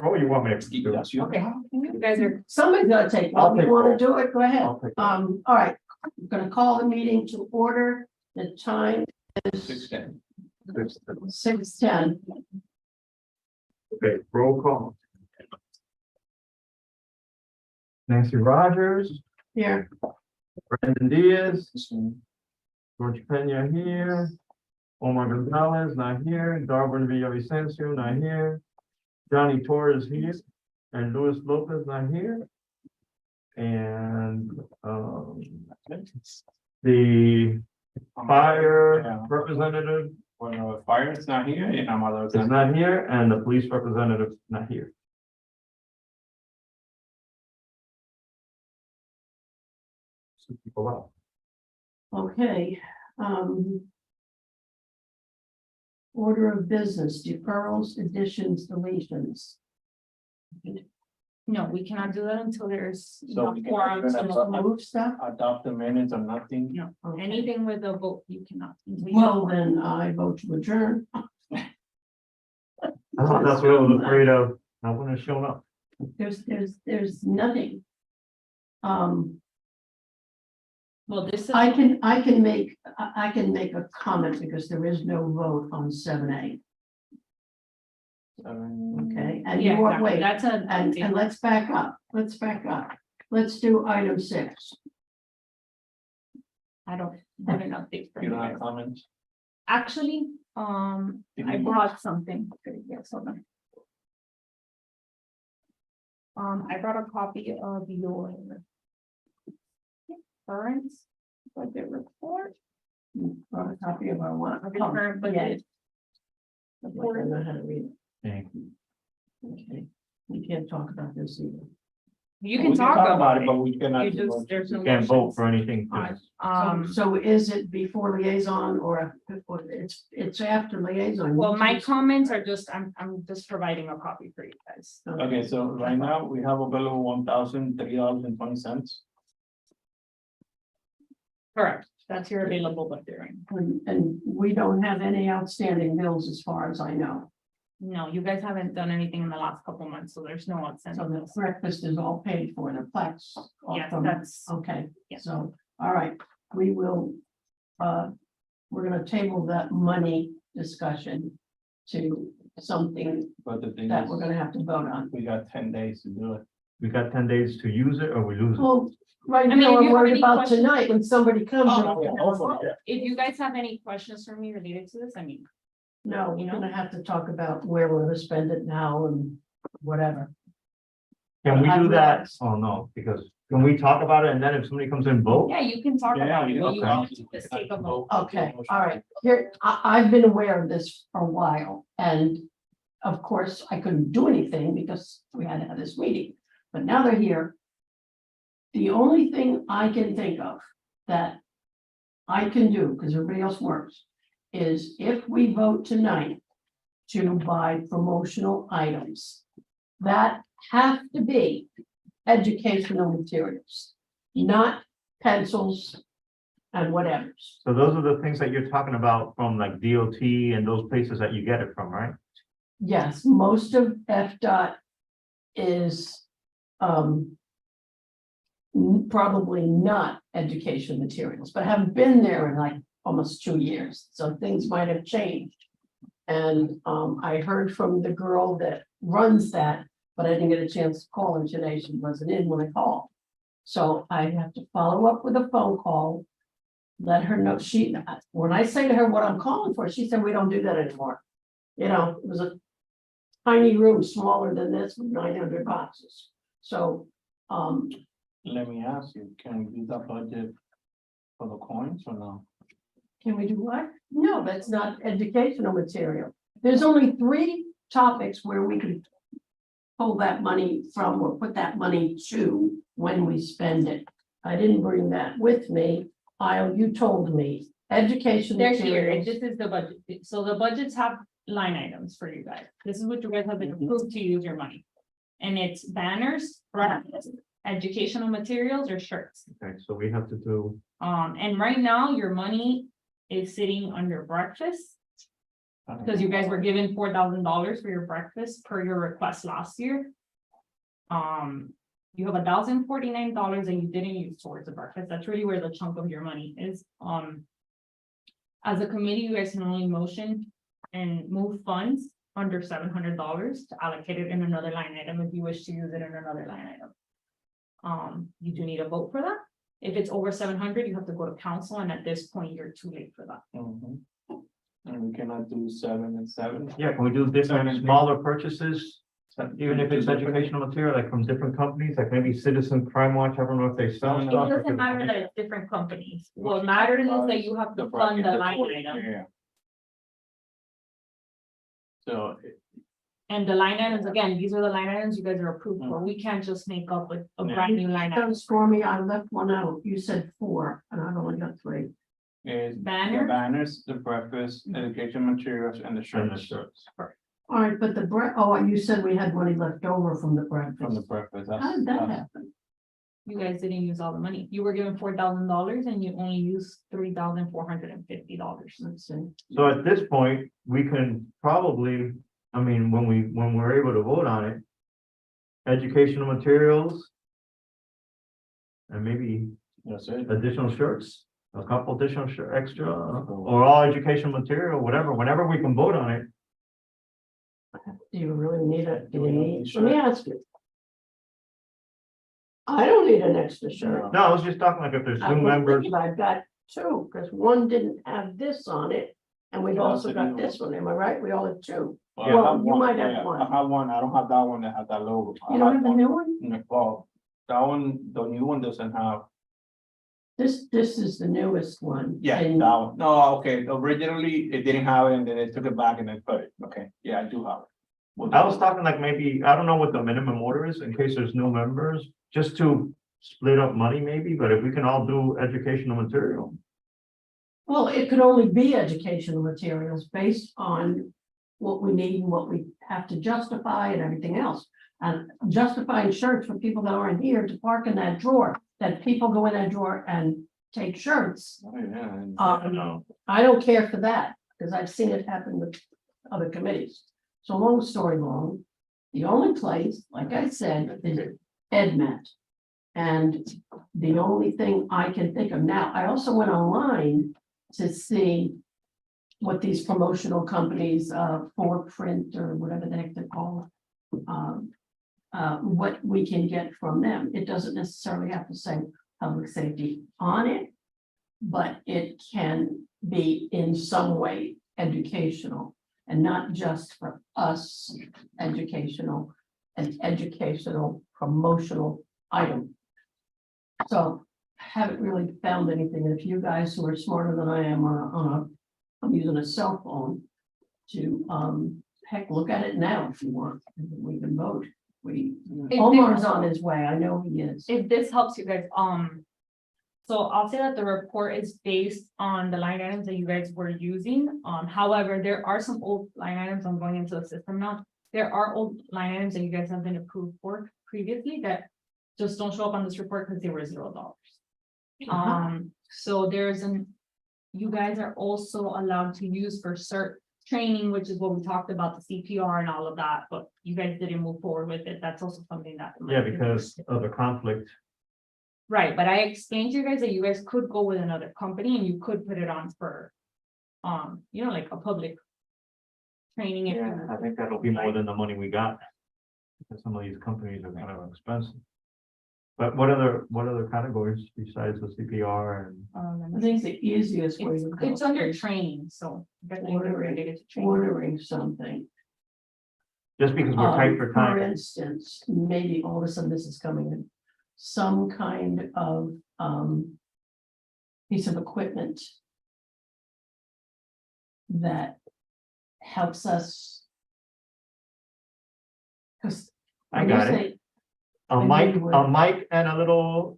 Oh, you want me to keep it? Okay, you guys are, Somebody's gotta take, I'll well, you take wanna roll. do it, go ahead. I'll take it. All right, I'm gonna call the meeting to order. The time is 6:10. Okay, roll call. Nancy Rogers, Here, Brandon Diaz, George Pena here, Omar Gonzalez not here, Darwin Villavicencio not here, Johnny Torres here, and Luis Lopez not here. And the fire representative Well, fire is not here, and I'm allowed is not here, and the police representative not here. Two people out. okay, order of business, deferrals, additions, deletions. no, we cannot do that until there's. So we can- quorum we're to gonna- Move stuff? adopt the minutes or nothing. No, Okay. anything with a vote, you cannot. until you- Well, then I vote to adjourn. That's what I was afraid of. I wouldn't have shown up. There's nothing. Well, this is. I can make a comment because there is no vote on 7A, okay? And you Yeah, want, wait, that's a. and let's back up, let's do item 6. I don't have an update for You you don't guys. have comments? Actually, I brought something. Yes, hold on. I brought a copy of your current budget report. Brought a copy of our one. Of your current budget. I don't know how to read Thank you. it. Okay, we can't talk about this either. You We can talk about it. But we cannot. You just, there's no. You can't vote motions for anything. on- So is it before liaison or it's after liaison? Well, my comments are just, I'm just providing a copy for you guys. Okay, so right now we have available $1,003.20. Correct. That's your available budget, right? And we don't have any outstanding bills as far as I know. No, you guys haven't done anything in the last couple months, so there's no So outstanding the bills. breakfast is all paid for, the plaques. all Yes, from- that's, Okay, Yeah. so, all right, we will, we're gonna table that money discussion to something But the thing that is, we're gonna have to vote on. we got 10 days to do it. We got 10 days to use it or we lose it. Well, right I mean, now, if I'm you have worried any about questions- tonight when somebody comes. Oh, in. yeah. if you guys have any questions for me related to this, I mean, No, You we're know? gonna have to talk about where we're gonna spend it now and whatever. Can we I do that? realize. Oh, no, because can we talk about it and then if somebody comes in, vote? yeah, you can talk Yeah, about it. you What you can. want to just take a vote. Okay, all right, here, I've been aware of this for a while, and of course, I couldn't do anything because we had to have this meeting, but now they're here. The only thing I can think of that I can do, because everybody else works, is if we vote tonight to buy promotional items, that have to be educational materials, not pencils and whatevers. So those are the things that you're talking about from like DOT and those places that you get it from, right? Yes, most of FDOT is probably not education materials, but I haven't been there in like almost 2 years, so things might have changed. And I heard from the girl that runs that, but I didn't get a chance to call her today. She wasn't in when I called. So I have to follow up with a phone call. Let her know, when I say to her what I'm calling for, she said, we don't do that anymore. You know, it was a tiny room smaller than this with 900 boxes. So, Let me ask you, can we use that budget for the coins or no? can we do what? No, that's not educational material. There's only 3 topics where we can pull that money from or put that money to when we spend it. I didn't bring that with me. You told me, education They're here, materials. this is the budget, so the budgets have line items for you guys, this is what you guys have been approved to use your money. And it's banners, breakfast, educational materials or shirts. Okay, so we have to do, And right now, your money is sitting under breakfast Because you guys were given $4,000 for your breakfast per your request last year. You have $1,049 and you didn't use towards the breakfast. That's really where the chunk of your money is. As a committee, you guys can only motion and move funds under $700 to allocate it in another line item if you wish to use it in another line item. You do need a vote for that. If it's over 700, you have to go to council, and at this point, you're too late for that. And we cannot do 7 and 7. Yeah, can we do different smaller purchases? Even if it's educational material, like from different companies, like maybe Citizen Crime Watch, I don't know if they sell It stuff. doesn't matter that it's different companies. What matters is that you have to fund the line item. Yeah. So, And the line items, again, these are the line items you guys are approved for. We can't just make up with a brand new line item. Those for me, I left one out. You said 4, and I've only got 3. is the Banner? banners, the breakfast, education materials, and the And the shirts. shirts. All right, but the you said we had money left over from the From the breakfast. breakfast. How did that happen? You guys didn't use all the money. You were given $4,000 and you only used $3,450. Let's see. So at this point, we can probably, I mean, when we're able to vote on it, educational materials and maybe That's it. additional shirts, a couple additional extra, or all educational material, whatever, whenever we can vote on it. Do you really need it? Do we need Let me ask you. I don't need an extra shirt. No, I was just talking like if there's new members. I've got 2, because one didn't have this on it, and we've also got this one. Am I right? We all have 2. I Well, have you might have yeah, one. I have one. I don't have that one that has that logo. I You don't have the one. new one? No, well, that one, the new one doesn't have, This is the newest one. yeah, that And one. No, okay, originally it didn't have it and then they took it back and then put it. Okay, yeah, I do have it. I was talking like maybe, I don't know what the minimum order is in case there's new members, just to split up money maybe, but if we can all do educational material. Well, it could only be educational materials based on what we need and what we have to justify and everything else. And justifying shirts for people that aren't here to park in that drawer, that people go in that drawer and take shirts. Oh, yeah, and- No, I don't care for that, because I've seen it happen with other committees. So long story long, the only place, like I said, is EdMet. And the only thing I can think of now, I also went online to see what these promotional companies, for print or whatever the heck they're called, what we can get from them. It doesn't necessarily have to say public safety on it, but it can be in some way educational and not just for us, educational, an educational promotional item. So haven't really found anything. And if you guys who are smarter than I am I'm using a cell phone to, heck, look at it now if you want. We can vote. Omar's on his way. I know he is. If this helps you guys, so I'll say that the report is based on the line items that you guys were using. However, there are some old line items. I'm going into the system now. There are old line items that you guys have been approved for previously that just don't show up on this report because they were $0. So you guys are also allowed to use for cert training, which is what we talked about, the CPR and all of that, but you guys didn't move forward with it. That's also something that. Yeah, because of the conflict. Right, but I explained to you guys that you guys could go with another company and you could put it on for, like a public training. if you- Yeah, I think that'll be more than the money we got. Because some of these companies are kind of expensive. But what other categories besides the CPR and? I think the easiest way to go It's under is training, so. definitely related to training. ordering something. Just because we're tight for For time, instance, maybe all of a sudden this is coming in, some kind of piece of equipment that helps us. Because I got it. A mic and a little,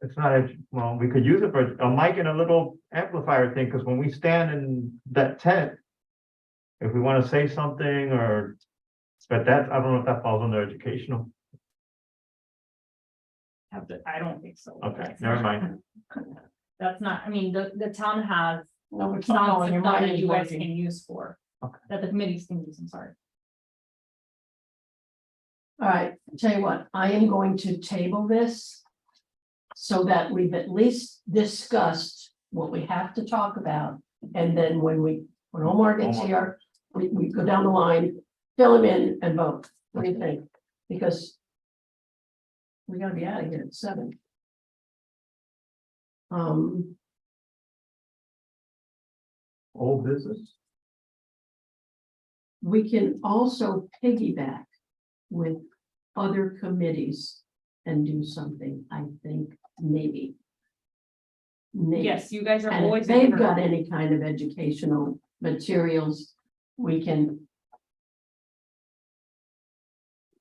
it's not, well, we could use it for a mic and a little amplifier thing, because when we stand in that tent. If we want to say something or, but that, I don't know if that falls under educational. I don't think so. Okay, That's never not- mind. That's not, I mean, the town has No, it's sound not system your mind that is you guys working. can use for Okay. That the committees can use, I'm sorry. All right, tell you what, I am going to table this so that we've at least discussed what we have to talk about. And then when Omar gets Omar. here, we go down the line, fill him in and vote. What do you think? Because we gotta be out of here at 7. Old business? We can also piggyback with other committees and do something, I think, maybe. Maybe. Yes, you guys are And always. if they've in got favor. any kind of educational materials, we can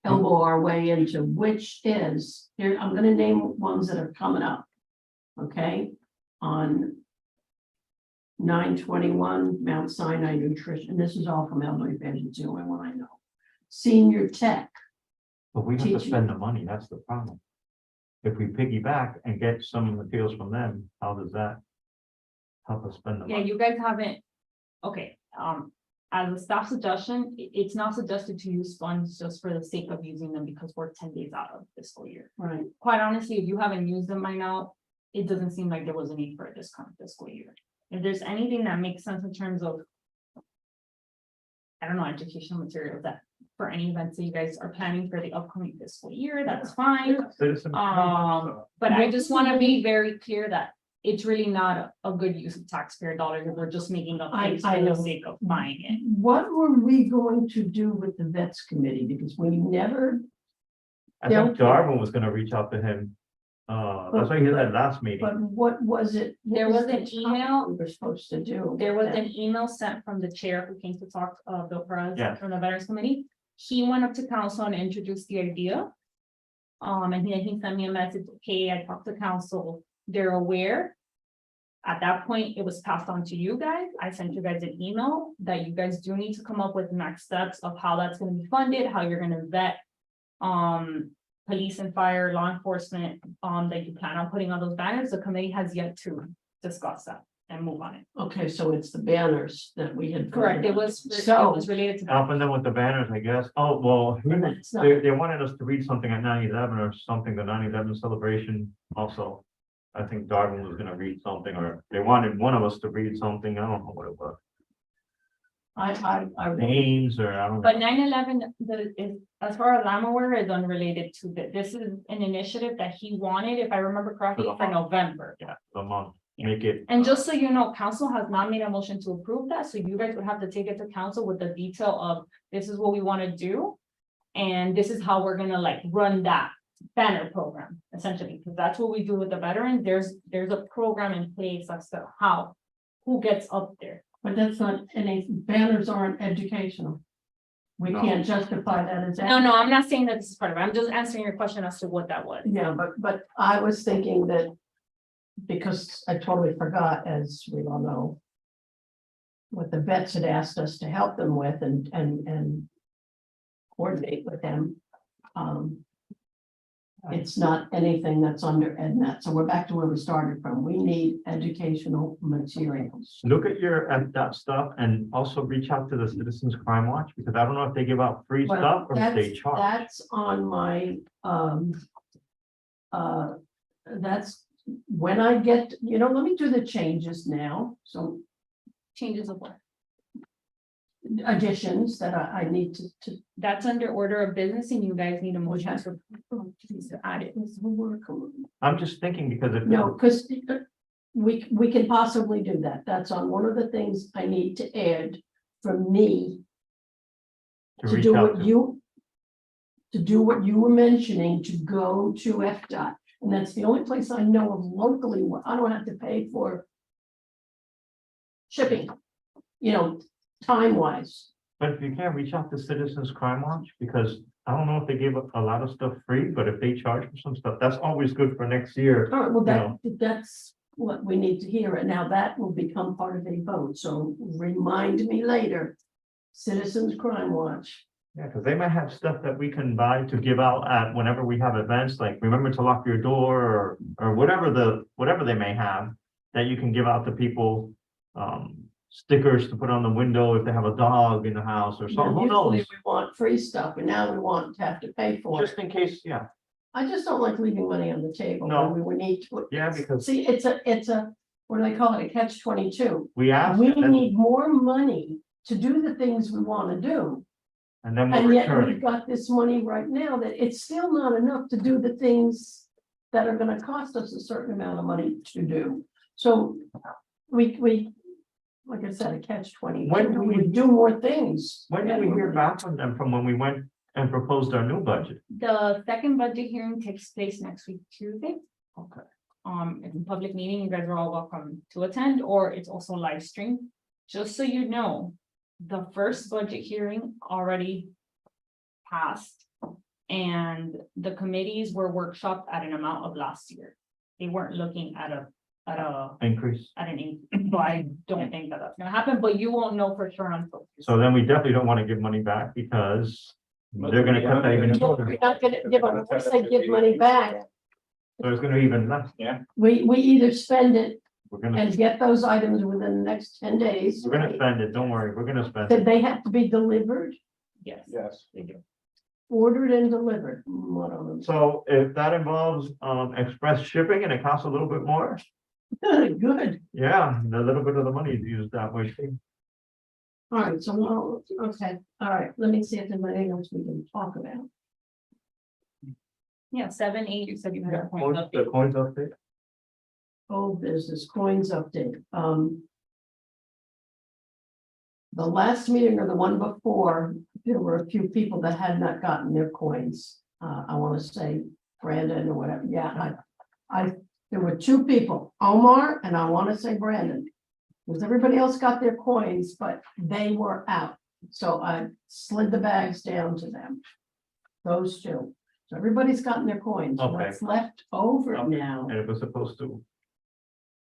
elbow our way into which is, here, I'm gonna name ones that are coming up. Okay, on 9/21, Mount Sinai Nutrition, this is all from Elderly Affairs, it's the only one I know. Senior Tech, But we have to Teaching. spend the money, that's the problem. If we piggyback and get some materials from them, how does that help us spend the Yeah, money? you guys haven't, okay, as a staff suggestion, it's not suggested to use funds just for the sake of using them because we're 10 days out of fiscal year. right, Quite honestly, if you haven't used them by now, it doesn't seem like there was a need for it this current fiscal year. If there's anything that makes sense in terms of, I don't know, educational materials that for any events that you guys are planning for the upcoming fiscal year, that's fine. Citizen. But I just want to be very clear that it's really not a good use of taxpayer dollars if we're just making up I- things I for the know. sake of buying it. what were we going to do with the vets committee, because we never, I think Darwin was gonna reach out to him. That's why he had that last meeting. but what was it? what There was the an email. We were supposed to do. There was with an that? email sent from the chair who came to talk, Bill Perez, Yeah. from the Veterans Committee. He went up to council and introduced the idea. And he sent me a message, okay, I talked to council, they're aware. At that point, it was passed on to you guys. I sent you guys an email that you guys do need to come up with next steps of how that's gonna be funded, how you're gonna vet. Police and fire, law enforcement, that you plan on putting on those banners. The committee has yet to discuss that and move on it. Okay, so it's the banners that we had. Correct, voted it on. was So- related to that. Helping them with the banners, I guess. Oh, well, That's not- they wanted us to read something at 9/11 or something, the 9/11 celebration also. I think Darwin was gonna read something, or they wanted one of us to read something, I don't know what it was, I. names, or I don't But know. 9/11, as far as I'm aware, is unrelated to that. This is an initiative that he wanted, if I remember correctly, For the for month. November. Yeah, the month, make it. And just so you know, council has not made a motion to approve that, so you guys would have to take it to council with the detail of, this is what we want to do. And this is how we're gonna like run that banner program, essentially, because that's what we do with the veterans. There's a program in place as to how, who gets up there. But that's not, any banners aren't educational. We No. can't justify that as. No, I'm not saying that this is part of it. I'm just answering your question as to what that was. Yeah, but I was thinking that, because I totally forgot, as we all know. What the vets had asked us to help them with and coordinate with them. It's not anything that's under EdNet, so we're back to where we started from. We need educational materials. Look at that stuff and also reach out to the Citizens Crime Watch, because I don't know if they give out free Well, stuff or if they That's, charge. that's on my, that's when I get, let me do the changes now, so Changes of what? additions that I need to. That's under order of business and you guys need a motion Okay. to add it. I'm just thinking because if. No, because we can possibly do that. That's on one of the things I need to add from me to reach do out what you. To do what you were mentioning, to go to FDOT, and that's the only place I know of locally where I don't have to pay for. Shipping, time wise. But if you can't reach out to Citizens Crime Watch, because I don't know if they give a lot of stuff free, but if they charge for some stuff, that's always good for next year. All right, well, Yeah. that's what we need to hear, and now that will become part of a vote, so remind me later. Citizens Crime Watch. Yeah, because they might have stuff that we can buy to give out at whenever we have events, like remember to lock your door or whatever they may have. That you can give out to people, stickers to put on the window if they have a dog in the house or something, who Usually knows? we want free stuff, and now we want to have to pay for Just it. in case, yeah, I just don't like leaving money on the table No. when we would need to. yeah, because See, it's a, what do they call it, a catch-22. we asked, We and then- need more money to do the things we want to do. and then we're And yet we've returning. got this money right now that it's still not enough to do the things that are gonna cost us a certain amount of money to do. So we, like I said, a catch-22. When do We we- would do more things. When did we hear back from them from when we went and proposed our new budget? The second budget hearing takes place next week, Tuesday. Okay. It's a public meeting, you guys are all welcome to attend, or it's also live stream. Just so you know, the first budget hearing already passed. And the committees were workshopped at an amount of last year. They weren't looking at Increase. so I don't think that that's gonna happen, but you won't know for sure until. So then we definitely don't want to give money back because they're gonna cut that even Well, further. we're not gonna give, unless they give money back, So it's gonna be even less. we either spend it We're gonna, and get those items within the next 10 days. we're gonna spend it. Don't worry, we're gonna spend That it. they have to be delivered, Yes. Yes. They do. ordered and delivered, one of them. So if that involves express shipping and it costs a little bit more, Good, yeah, a little bit of the money is used that way. too. all right, so, okay, all right, let me see if there's anything else we can talk about. Yeah, 7, 8, you said you had a point Coins- of. The coins up there. Old business coins update, the last meeting or the one before, there were a few people that had not gotten their coins. I want to say Brandon or whatever, yeah, there were two people, Omar, and I want to say Brandon. Because everybody else got their coins, but they were out, so I slid the bags down to them. Those two, so everybody's gotten their coins, Okay. what's left over Okay. now? And it was supposed to.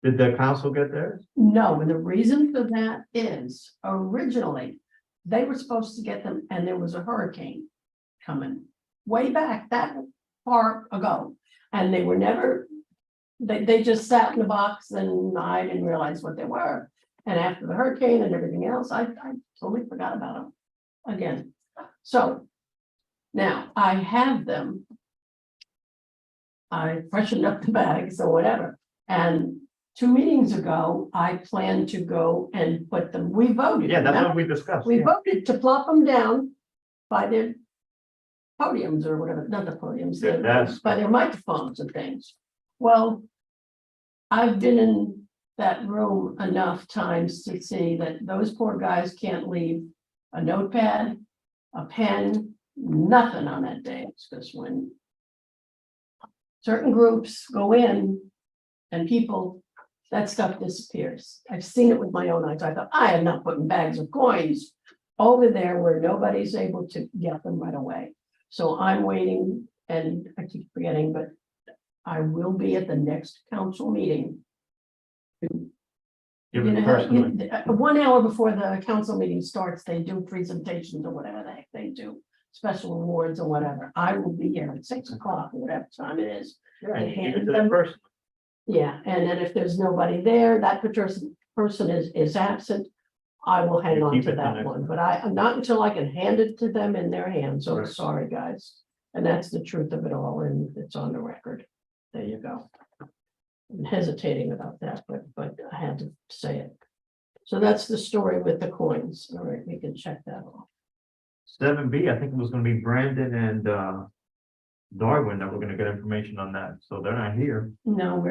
Did the council get theirs? No, and the reason for that is originally, they were supposed to get them and there was a hurricane coming way back that far ago. And they were never, they just sat in the box and I didn't realize what they were. And after the hurricane and everything else, I totally forgot about them again. So now I have them. I freshened up the bags or whatever, and 2 meetings ago, I planned to go and put them, we voted. Yeah, that's remember? what we discussed. We yeah. voted to plop them down by their podiums or whatever, not the podiums, Their desks. by their microphones and things. Well, I've been in that room enough times to see that those poor guys can't leave a notepad, a pen, nothing on that day, because when certain groups go in and people, that stuff disappears. I've seen it with my own eyes. I thought, I am not putting bags of coins over there where nobody's able to get them right away. So I'm waiting, and I keep forgetting, but I will be at the next council meeting. Give You it know, personally. 1 hour before the council meeting starts, they do presentations or whatever the heck they do, special awards or whatever. I will be here at 6 o'clock or whatever time it is. Yeah, you give it hand to them- that person. Yeah, and then if there's nobody there, that person is absent. I will hang You on keep to it the that next one, but I'm not until I can hand it to them in their hands. So Right. sorry, guys. And that's the truth of it all, and it's on the record. There you go. I'm hesitating about that, but I had to say it. So that's the story with the coins. All right, we can check that off. 7B, I think it was gonna be Brandon and Darwin that were gonna get information on that, so they're not here. No,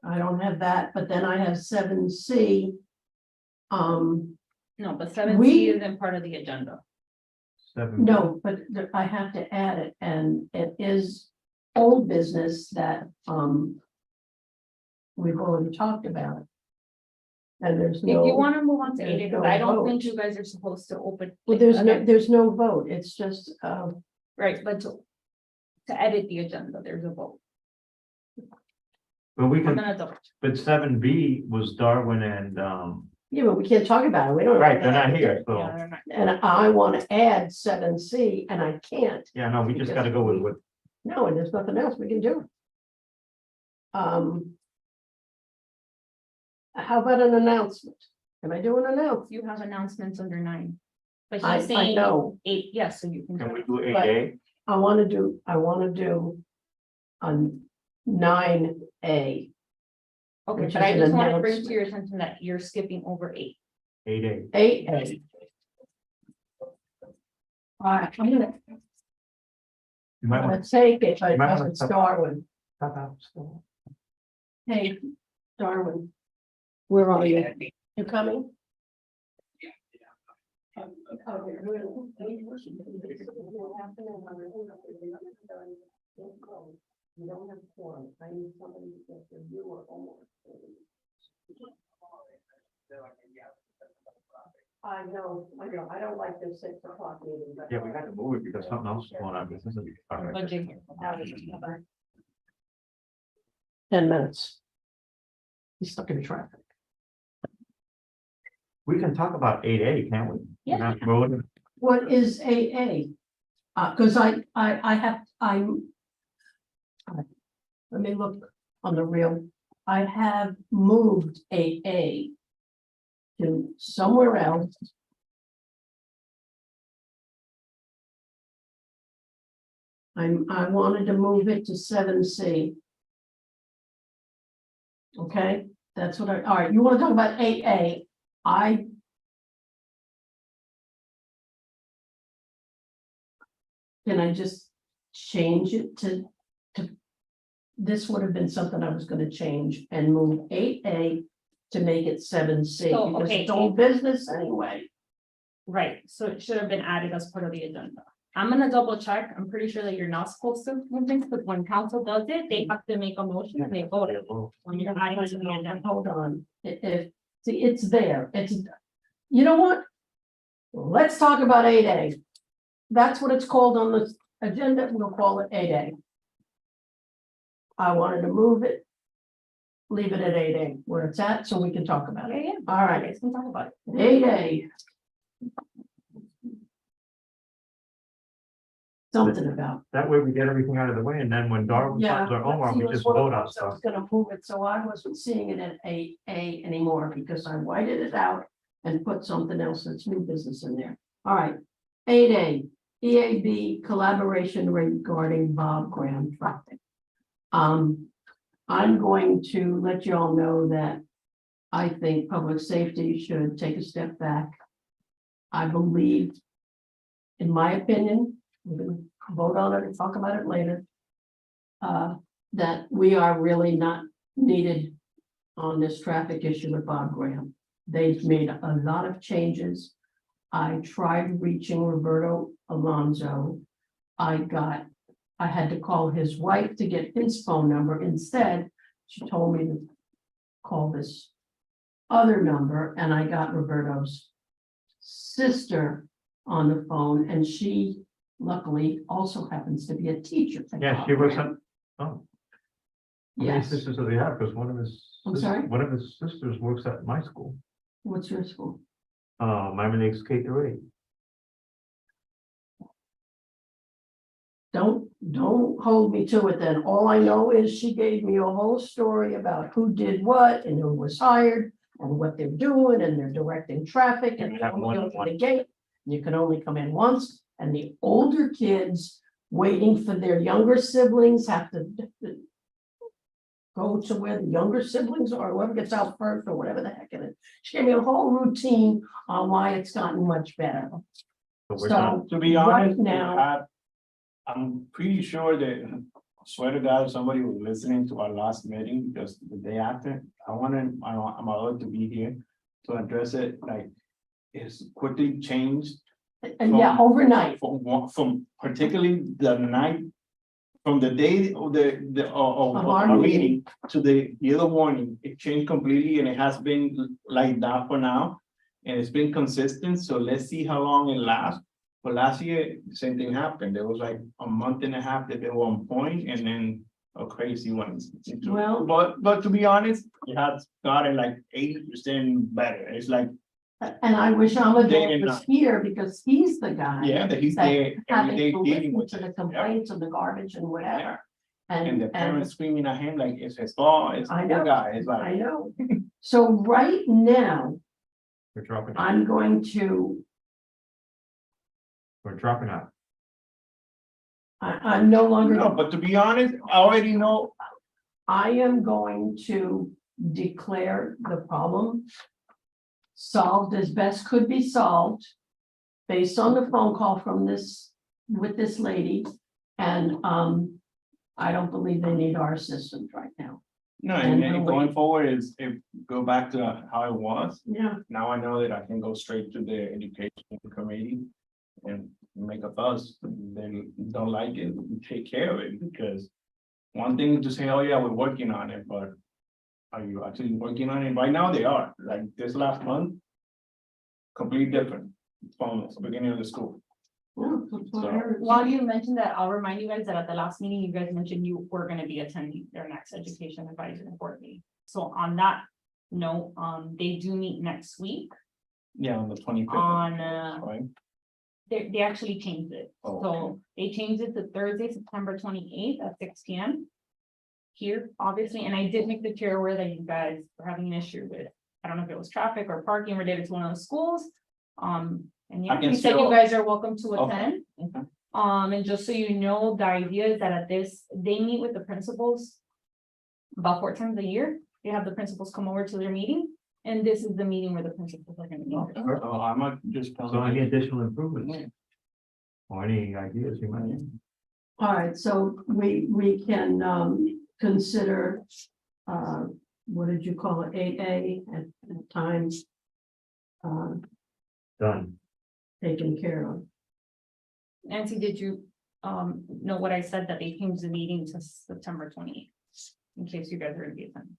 I don't have that, but then I have 7C. No, but 7C We- isn't part of the agenda. 7. No, but I have to add it, and it is old business that, we've already talked about. And there's If you no, want to move on to 8, there's because no I don't vote. think you guys are supposed to open. well, there's no vote, it's just, Right, but to edit the agenda, there's a vote. But we I'm can, gonna double. but 7B was Darwin and, yeah, but we can't talk about it, we don't. right, they're not here, Yeah, so, they're not- And I want to add 7C, and I can't. yeah, no, we just gotta go with what, No, and there's nothing else we can do. How about an announcement? Can I do an announcement? You have announcements under 9. But I he's saying know. 8, yes, so you can. Can do we it. do eight But- A? I wanna do a 9A. Okay, which but I is an just want to bring to announcement. your attention that you're skipping over 8. 8A. 8A. All right, I'm gonna You might want take it, but might wanna it's stop. Darwin. to stop out. Still. Hey, Darwin. Where are you? You coming? You don't have form. I need somebody to get the viewer homework. I know, I don't like this 6 o'clock meeting, but. Yeah, we had to move it because something else is going on. This isn't. all right. Budget. 10 minutes. He's stuck in traffic. We can talk about 8A, can't we? Yeah. Not road. What is AA? Cause I have, let me look on the real, I have moved AA to somewhere else. I wanted to move it to 7C. Okay, that's what all right, you wanna talk about AA? Can I just change it to, this would have been something I was gonna change and move 8A to make it 7C, So, because okay. it's old business anyway. Right, so it should have been added as part of the agenda. I'm gonna double check. I'm pretty sure that you're not supposed to move things, but when council does it, they have to make a motion and they vote it when you're adding to the agenda. Hold on, see, it's there, you know what? Let's talk about 8A. That's what it's called on the agenda, we'll call it 8A. I wanted to move it. Leave it at 8A, where it's at, so we can talk about it. Yeah, All right, let's talk about it. 8A. Something about. That way we get everything out of the way, and then when Darwin Yeah. finds our homework, we see, just one of vote on those, I stuff. was gonna move it, so I wasn't seeing it at 8A anymore, because I whited it out and put something else that's new business in there. All right, 8A, EAB collaboration regarding Bob Graham traffic. I'm going to let you all know that I think public safety should take a step back. I believe, in my opinion, we're gonna vote on it and talk about it later. That we are really not needed on this traffic issue with Bob Graham. They've made a lot of changes. I tried reaching Roberto Alonso. I had to call his wife to get his phone number. Instead, she told me to call this other number, and I got Roberto's sister on the phone, and she luckily also happens to be a teacher. at Yeah, Bob she was, Graham. oh. How many Yes, sisters do they have? Because one of his. I'm sorry? One of his sisters works at my school, what's your school? Miami K-8. Don't hold me to it then. All I know is she gave me a whole story about who did what and who was hired and what they're doing, and they're directing traffic, and You they have only one- open the gate. You can only come in once, and the older kids waiting for their younger siblings have to go to where the younger siblings are, whoever gets out first or whatever the heck it is. She gave me a whole routine on why it's gotten much better. But we're not- So To be right honest, now, I'm pretty sure that, I swear to God, somebody was listening to our last meeting, because the day after, I'm allowed to be here to address it, like, it's quickly changed. and yeah, overnight. From particularly the night, from the day of Of our our meeting. meeting to the other morning, it changed completely, and it has been like that for now. And it's been consistent, so let's see how long it lasts. But last year, the same thing happened. There was like a month and a half that they were on point, and then a crazy one. Well- But to be honest, it has gotten like 80% better. It's like, And I wish Amador Day and was night. here, because he's the guy. yeah, that he's that there every Having day to dealing listen with to the it. Yeah. complaints and the garbage and whatever. And the and parents screaming at him like it's his fault, it's I the know, guy, it's I like, know. So right now, We're dropping, I'm going to, we're dropping out. I'm no longer. no, but to be honest, I already know. I am going to declare the problem solved as best could be solved based on the phone call from with this lady. And, I don't believe they need our assistance right now. No, And and we'll going wait. forward is if go back to how it was. Yeah. Now I know that I can go straight to the education committee and make a fuss. They don't like it, take care of it, because one thing to say, oh yeah, we're working on it, but are you actually working on it? Right now they are, like this last month, completely different from the beginning of the school. Yeah, that's what I So- heard. While you mentioned that, I'll remind you guys that at the last meeting, you guys mentioned you were gonna be attending their next education advisory board meeting. So on that note, they do meet next week. Yeah, on the 25th. On, Right? They actually changed it. Oh, okay. So they changed it to Thursday, September 28th at 6 p.m. Here, obviously, and I did make the chair aware that you guys were having an issue with, I don't know if it was traffic or parking related to one of the schools. And yeah, I can you said you still- guys are welcome to Okay. attend. Okay. And just so you know, the idea is that at this, they meet with the principals about 4 times a year. They have the principals come over to their meeting, and this is the meeting where the principals are gonna meet. So I might just. So any additional improvements? Or any ideas you might have? All right, so we can, consider, what did you call it, 8A at times? Done. Taken care of. Nancy, did you, know what I said, that they changed the meeting to September 28th? In case you guys are gonna be attending.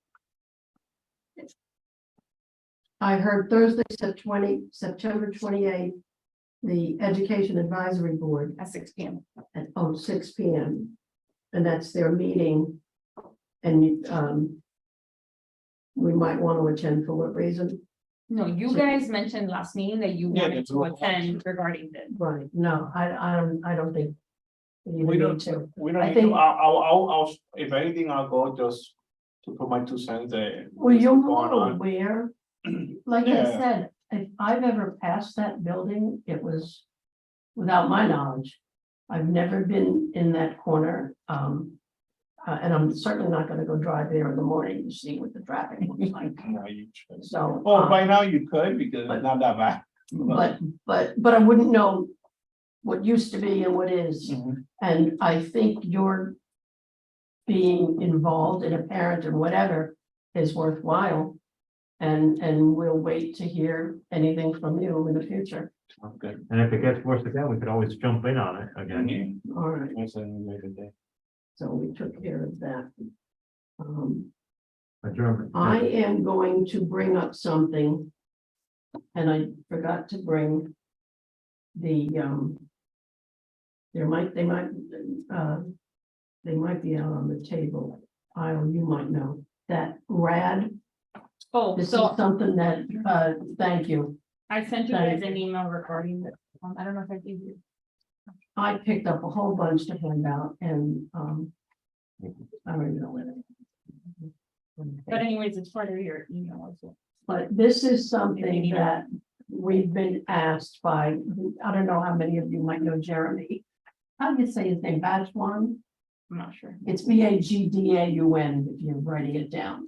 I heard Thursday, September 28th, the Education Advisory Board At 6 p.m. at 6 p.m. And that's their meeting. And we might want to attend for what reason? No, you So- guys mentioned last meeting that you Yeah, wanted that's to what- attend regarding this. Right, no, I don't think. You We need don't, to. we don't, I need to- think- I'll, if anything, I'll go just to put my 2 cents there. Well, you'll Going know on. where, like I Yeah. said, if I've ever passed that building, it was without my knowledge. I've never been in that corner, and I'm certainly not gonna go drive there in the morning to see what the traffic looks like. No, you should. So, Well, by now you could, because it's not that bad. but I wouldn't know what used to be and what is. Mhm. And I think your being involved and a parent and whatever is worthwhile. And we'll wait to hear anything from you in the future. Sounds good. And if it gets worse again, we could always jump in on it again. Yeah. All right, Yes, and make a day. so we took care of that. Adjournment. I am going to bring up something. And I forgot to bring the, they might be out on the table. You might know that RAD, Oh, this is so something that, thank you. I sent you Thank guys an email regarding this. I don't know if I gave you. I picked up a whole bunch to hand out and, I don't even know whether. But anyways, it's part of your email as well. But this is something that we've been asked by, I don't know how many of you might know Jeremy. How do you say his name? Bajwan? I'm not sure. It's Bagdaun if you're writing it down.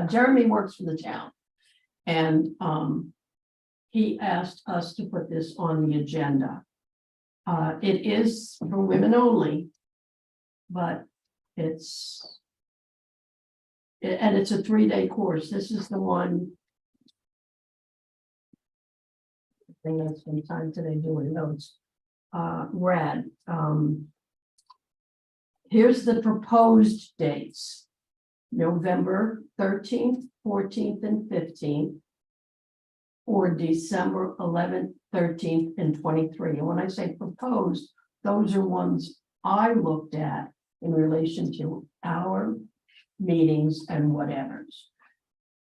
Jeremy works for the town. And he asked us to put this on the agenda. It is for women only. But it's. And it's a 3-day course. This is the one. I think I spent time today doing notes. RAD. Here's the proposed dates. November 13th, 14th, and 15th. Or December 11th, 13th, and 23. And when I say proposed, those are ones I looked at in relation to our meetings and whatever's.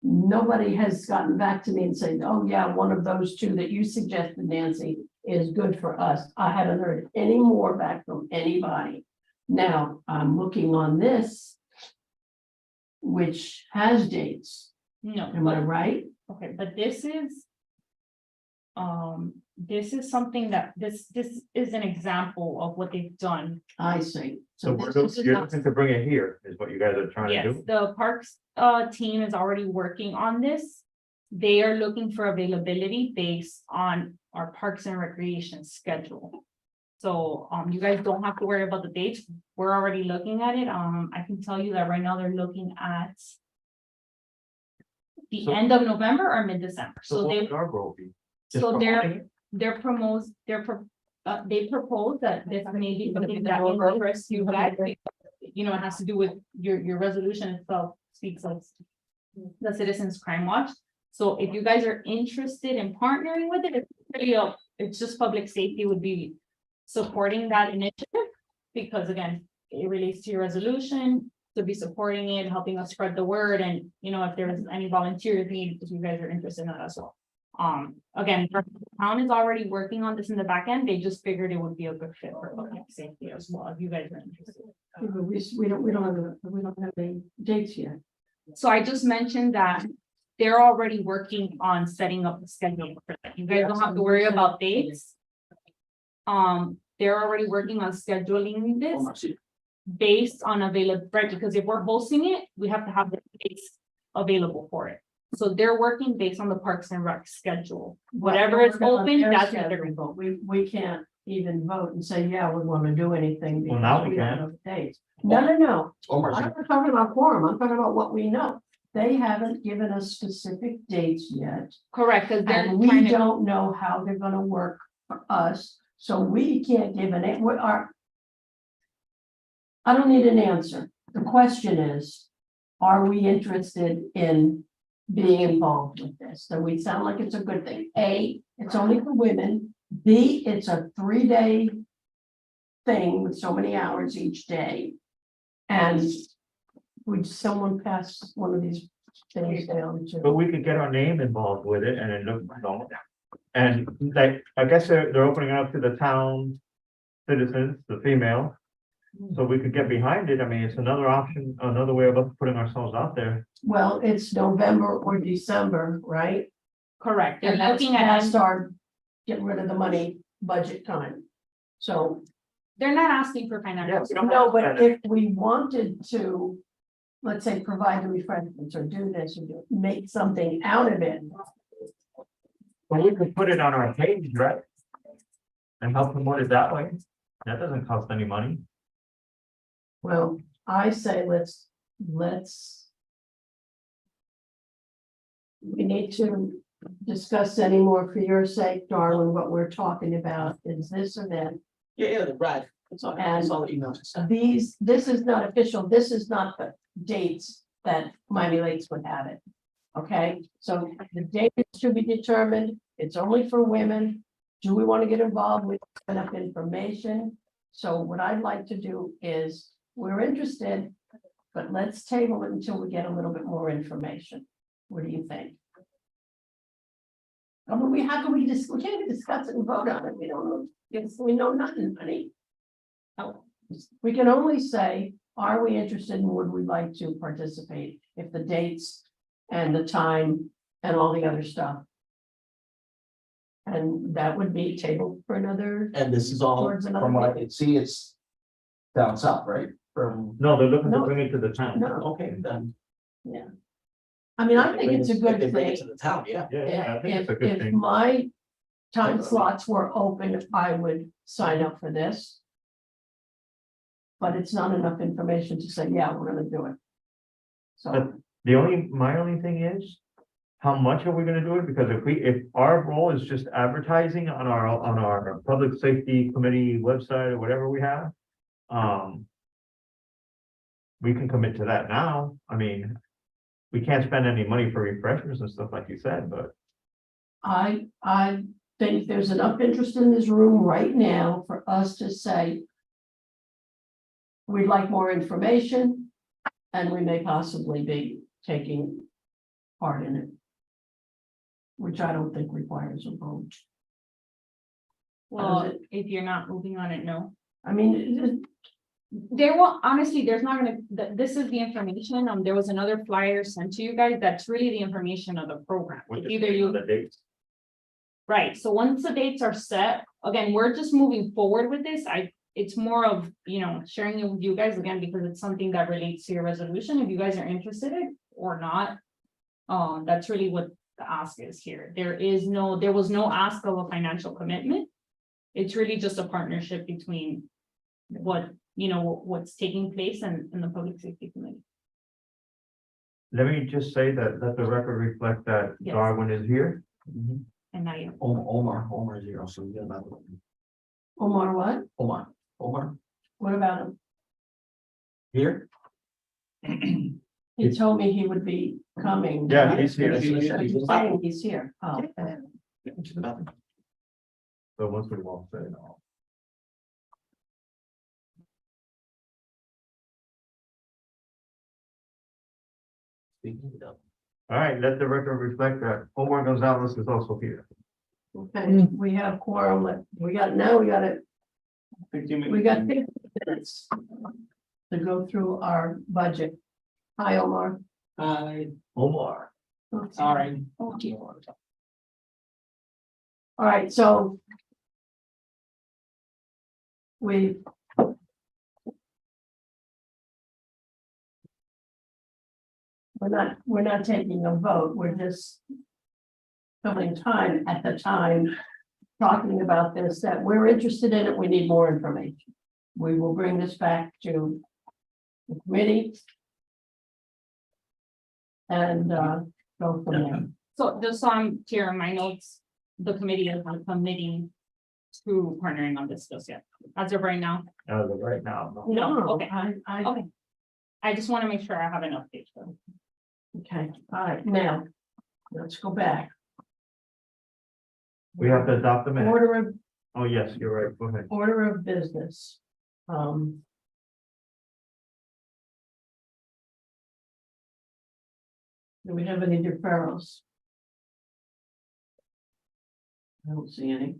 Nobody has gotten back to me and said, oh yeah, one of those 2 that you suggested, Nancy, is good for us. I haven't heard any more back from anybody. Now, I'm looking on this, which has dates. No, Am I but- right? okay, but this is something that, this is an example of what they've done. I see. So this is you're not- looking to bring it here, is what you guys are trying to Yes, do? the parks team is already working on this. They are looking for availability based on our Parks and Recreation schedule. So you guys don't have to worry about the dates. We're already looking at it. I can tell you that right now they're looking at the So- end of November or mid-December. So So what they, would our role be? Just so promoting they're it? they propose that this may be something that interests you guys. You know, it has to do with your resolution itself speaks of the Citizens Crime Watch. So if you guys are interested in partnering with it, it's just public safety would be supporting that initiative. Because again, it relates to your resolution, to be supporting it, helping us spread the word, and you know, if there's any volunteers needed, if you guys are interested in that as well. Again, the town is already working on this in the back end. They just figured it would be a good fit for public safety as well, if you guys are interested. Yeah, but we don't have any dates yet. So I just mentioned that they're already working on setting up the schedule for that. You guys don't have to worry about dates. They're already working on scheduling this based on available, right? Because if we're hosting it, we have to have the dates available for it. So they're working based on the Parks and Rec schedule. Whatever is We're on open, their that's what they're schedule, gonna. but we can't even vote and say, yeah, we want to do anything. Well, now because we don't can. know the dates. No. I'm not talking about quorum, I'm talking about what we know. They haven't given us specific dates yet, Correct, because they're and we trying to, don't know how they're gonna work for us, so we can't give an, what are. I don't need an answer. The question is, are we interested in being involved with this? So we sound like it's a good thing. A, it's only for women. B, it's a 3-day thing with so many hours each day. And would someone pass one of these things down But to? we could get our name involved with it and it look normal. And like, I guess they're opening it up to the town citizens, the female. So we could get behind it. I mean, it's another option, another way of us putting ourselves out there. Well, it's November or December, right? correct, they're And that's looking at, past our get rid of the money budget time. So, they're not asking for financial. Yes. don't no, have to but spend it. if we wanted to, let's say, provide the refreshments or do this or make something out of it. But we could put it on our page, right? And help promote it that way. That doesn't cost any money. Well, I say let's. We need to discuss any more for your sake, darling, what we're talking about is this or that. Yeah, right. It's all, it's all emails. This is not official, this is not the dates that Miami Lakes would have it. Okay, so the date is to be determined, it's only for women. Do we want to get involved with enough information? So what I'd like to do is, we're interested, but let's table it until we get a little bit more information. What do you think? I mean, how can we just, we can't even discuss it and vote on it, we don't know, yes, we know nothing, honey. Oh, we can only say, are we interested and would we like to participate if the dates and the time and all the other stuff. And that would be tabled for another, And this is all, Towards another from what I meeting. can see, it's down south, right? From, No, they're looking to No. bring it to the town. no, okay, then. I mean, I think it's a If good they bring thing. it to the town, yeah. Yeah, I think it's a If, good if thing. my time Definitely. slots were open, I would sign up for this. But it's not enough information to say, yeah, we're gonna do it. So, But my only thing is, how much are we gonna do it? Because if our role is just advertising on our public safety committee website or whatever we have, we can commit to that now. I mean, we can't spend any money for refreshments and stuff like you said, but I think there's enough interest in this room right now for us to say. We'd like more information, and we may possibly be taking part in it. Which I don't think requires a vote. Well, it? if you're not moving on it, no. I mean, There will, honestly, there's not gonna, this is the information, there was another flyer sent to you guys, that's really the information of the program. It's either you, The dates. right, so once the dates are set, again, we're just moving forward with this, it's more of, sharing it with you guys again, because it's something that relates to your resolution, if you guys are interested in or not. That's really what the ask is here, there was no ask of a financial commitment. It's really just a partnership between what's taking place in the public safety committee. Let me just say that, let the record reflect that Yes. Darwin is here. And now you, Omar is here also. We got another one. Omar, what? Omar What about him? here. He told me he would be coming. Yeah, he's here. Saying he's here. Oh, Yeah, to the bathroom. So once we walk, say no. Speaking of. All right, let the record reflect that Omar Gonzalez is also here. okay, we have quorum, we got 15 minutes. we got 15 minutes to go through our budget. Hi, Omar. Omar. Sorry. All right, so we we're not taking a vote, we're just filling time at the time, talking about this, that we're interested in it, we need more information. We will bring this back to the committee and go from there. so just so I'm clear on my notes, the committee is not committing to partnering on this just yet, as of right now. As of right now, no. No, okay. I, Okay. I just want to make sure I have an update. okay, all right, now, let's go back. We have to adopt the minute. Order of Oh, yes, you're right. Go ahead. Order of business. Do we have any deferrals? I don't see any.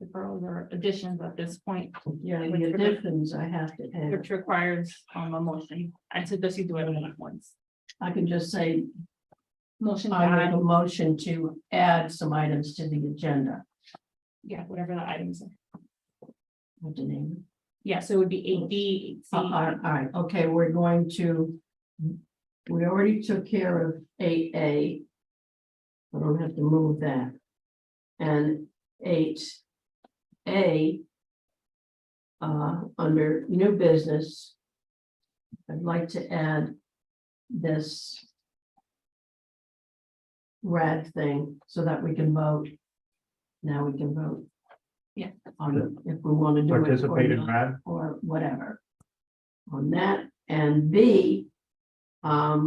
Deferrals or additions at this point, Yeah, the additions I have to add. which requires a motion. I suggest you do it all at once. I can just say, Motion to I make add, a motion to add some items to the agenda. yeah, whatever the items are. What the name? Yeah, so it would be 8B, 8C. All right, okay, we're going to, we already took care of 8A. I don't have to move that. And 8A, under new business, I'd like to add this RAD thing so that we can vote. Now we can vote. Yeah. On if we want to do it or Participate in not, RAD. or whatever. On that, and B, I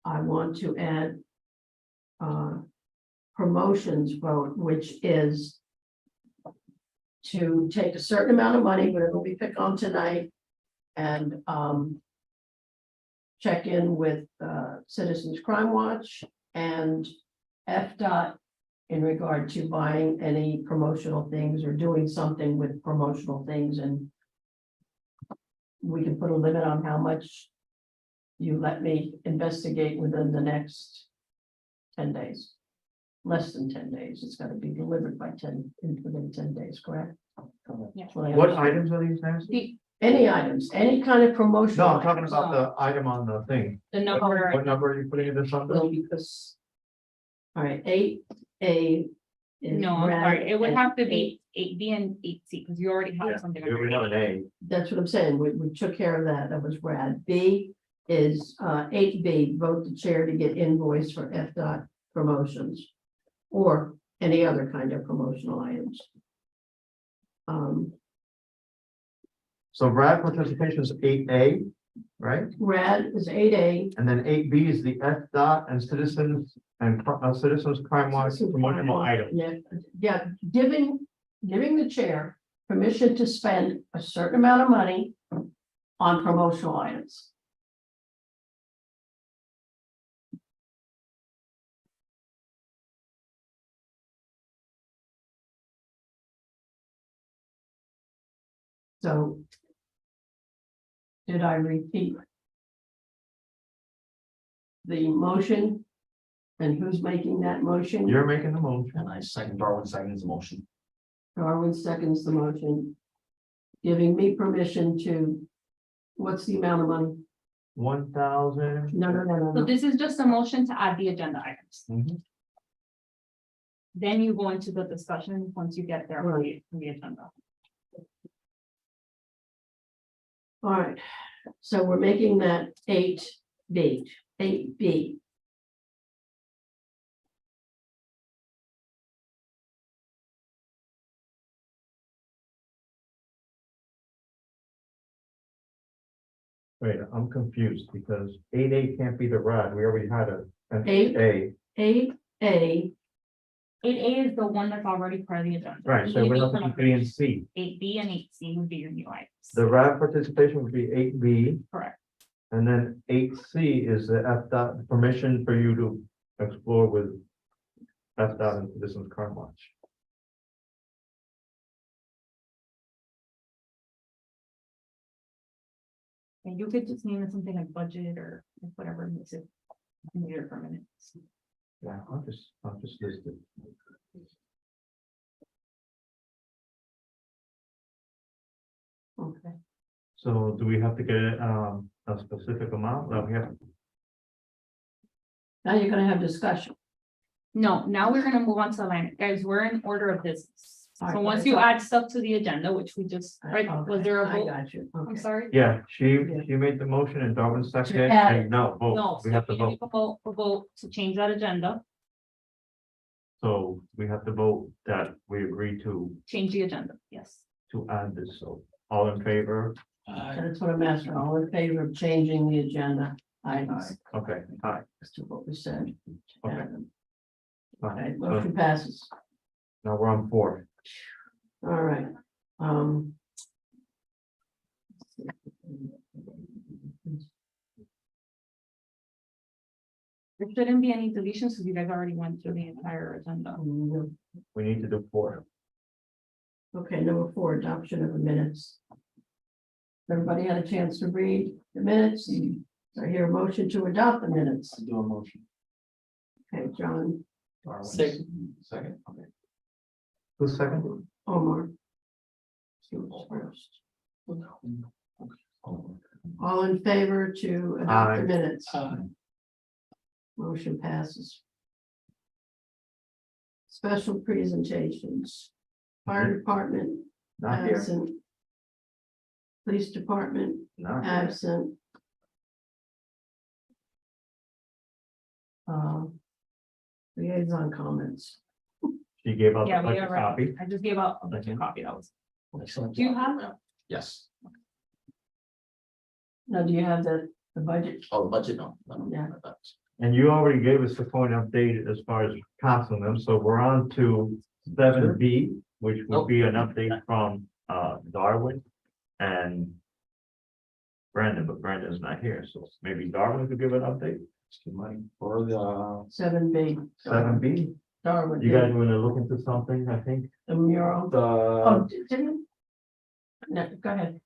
want to add promotions vote, which is to take a certain amount of money, but it'll be picked on tonight, and check in with Citizens Crime Watch and FDOT in regard to buying any promotional things or doing something with promotional things, and we can put a limit on how much you let me investigate within the next 10 days. Less than 10 days, it's gotta be delivered by within 10 days, correct? Yeah. That's I What understand. items are these, Nancy? Any items, any kind of promotional. No, I'm talking items. about the item on the thing. The number, What number are you putting this under? Well, because. All right, 8A. is no, I'm RAD, sorry, it would and have to be 8B and 8C, because you already Yeah, have something. we under have an A. That's what I'm saying, we took care of that, that was RAD. B is 8B, vote the chair to get invoice for FDOT promotions. Or any other kind of promotional items. So RAD participation is 8A, right? RAD is 8A. And then 8B is the FDOT and citizens and citizens crime watch promotional item. Yeah, giving the chair permission to spend a certain amount of money on promotional items. So Did I repeat? The motion? And who's making that motion? You're making the motion. And I second, Darwin seconds the motion. Darwin seconds the motion. Giving me permission to, what's the amount of money? 1,000. No. So this is just a motion to add the agenda items. Mhm. Then you go into the discussion once you get there for the agenda. All right, so we're making that 8B. Wait, I'm confused because 8A can't be the RAD. We already had an Eight. 8A. 8A, 8A is the one that's already part of the agenda. Right, so we're not looking B and C. 8B and 8C would be your new items. The RAD participation would be 8B. Correct. And then 8C is the FDOT, the permission for you to explore with FDOT and citizens car watch. And you could just name it something like budget or whatever makes it easier for minutes. Yeah, I'll just list it. okay. So do we have to get a specific amount? No, we have, Now you're gonna have discussion. No, now we're gonna move on to the line. Guys, we're in order of business. All So right, once but you I add stuff to the agenda, which we just, right, was there a I vote? got you. I'm Okay. sorry. yeah, she Yeah. made the motion and Darwin seconded, add and no, No, vote, so we have to you vote. make a vote to change that agenda, So we have to vote that we agree change the agenda, yes. to add this, so all in favor? That's what I'm asking, all in favor of changing the agenda items Okay, aye. to what we said. Okay. Okay, Fine. So motion passes. now we're on 4. All right. There shouldn't be any deletions because you guys already went through the entire agenda. We need to do 4. Okay, number 4, adoption of the minutes. Everybody had a chance to read the minutes. I hear a motion to adopt the minutes. Do a motion. Okay, John, Darwin. Second. Second, okay. Who's second? Omar. He was first. All in favor to adopt the Aye. minutes? Motion passes. Special presentations. Fire department, Not here. absent. Police department, Not here. absent. Liaison comments. She gave out Yeah, the we budget already, copy. I just gave out a bunch of copy, that was. Excellent. Do you have that? Yes. Now, do you have the budget? Oh, the budget, no. Yeah. And you already gave us the point update as far as passing them, so we're on to 7B, which would be an update from Darwin and Brandon, but Brandon's not here, so maybe Darwin could give an update. For the, 7B. 7B, Darwin. you guys want to look into something, I think? The mural. Oh, didn't? No, go ahead.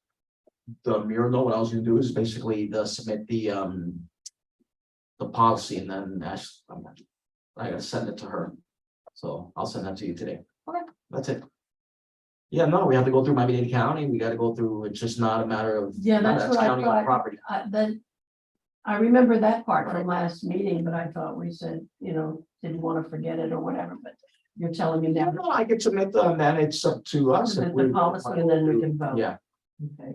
the mural, no, what I was gonna do is basically submit the policy and then I gotta send it to her. So I'll send that to you today. Okay. That's it. Yeah, no, we have to go through Miami-Dade County. We gotta go through, it's just not a matter of. Yeah, that's what I county-owned thought. Property. I remember that part from last meeting, but I thought we said, didn't want to forget it or whatever, but you're telling me now. No, I can submit them, and then it's up to us. if Submit we- the policy and then we can vote. Yeah, Okay.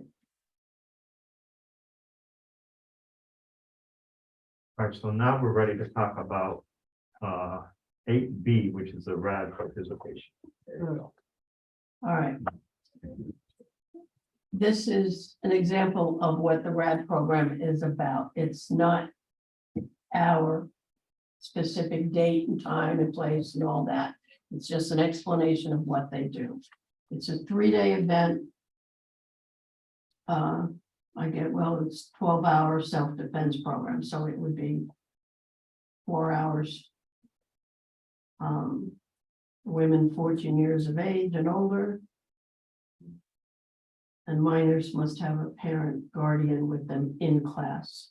All right, so now we're ready to talk about 8B, which is the RAD participation. All right. This is an example of what the RAD program is about. It's not our specific date and time and place and all that. It's just an explanation of what they do. It's a 3-day event. It's 12-hour self-defense program, so it would be 4 hours. Women 14 years of age and older. And minors must have a parent guardian with them in class.